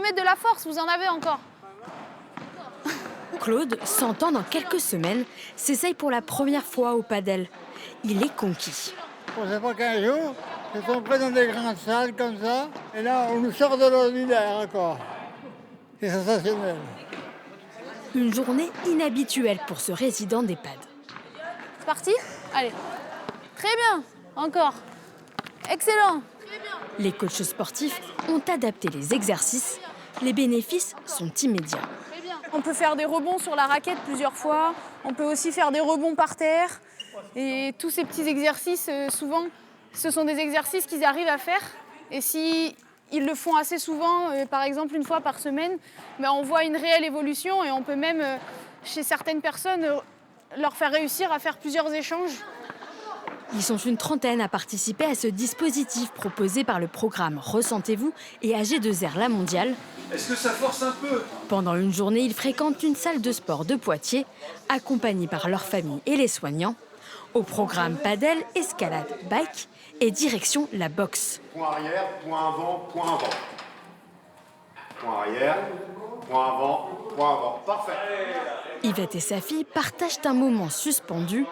mettre de la force, vous en avez encore. Claude, 100 ans dans quelques semaines, s'essaye pour la première fois au padel. Il est conquis. On ne sait pas qu'un jour, ils sont prêts dans des grandes salles comme ça, et là, on nous sort de l'ordinaire encore. C'est sensationnel. Une journée inhabituelle pour ce résident d'EHPAD. C'est parti? Allez. Très bien. Encore. Excellent. Les coachs sportifs ont adapté les exercices. Les bénéfices sont immédiats. On peut faire des rebonds sur la raquette plusieurs fois. On peut aussi faire des rebonds par terre. Et tous ces petits exercices, souvent, ce sont des exercices qu'ils arrivent à faire. Et si ils le font assez souvent, par exemple une fois par semaine, ben on voit une réelle évolution et on peut même, chez certaines personnes, leur faire réussir à faire plusieurs échanges. Ils sont une trentaine à participer à ce dispositif proposé par le programme Ressentez-vous et AG2R La Mondiale. Est-ce que ça force un peu? Pendant une journée, ils fréquentent une salle de sport de Poitiers, accompagnés par leur famille et les soignants. Au programme padel, escalade, bike et direction la boxe. Point arrière, point avant, point avant. Point arrière, point avant, point avant. Parfait. Yvette et sa fille partagent un moment suspendu,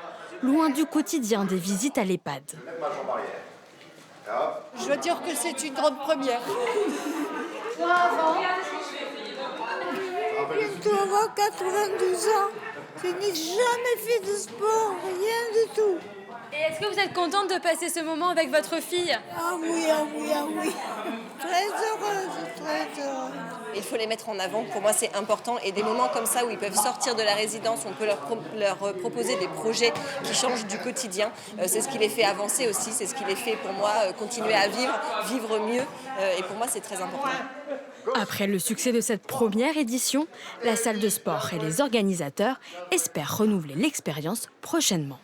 loin du quotidien des visites à l'EHPAD. Ma jambe arrière. Je dois dire que c'est une grande première. Bientôt avoir 92 ans, je n'ai jamais fait de sport, rien du tout. Et est-ce que vous êtes contente de passer ce moment avec votre fille? Ah oui, ah oui, ah oui. Très heureuse, très heureuse. Il faut les mettre en avant, pour moi c'est important. Et des moments comme ça où ils peuvent sortir de la résidence, on peut leur proposer des projets qui changent du quotidien. C'est ce qui les fait avancer aussi, c'est ce qui les fait pour moi continuer à vivre mieux. Et pour moi c'est très important. Après le succès de cette première édition, la salle de sport et les organisateurs espèrent renouveler l'expérience prochainement.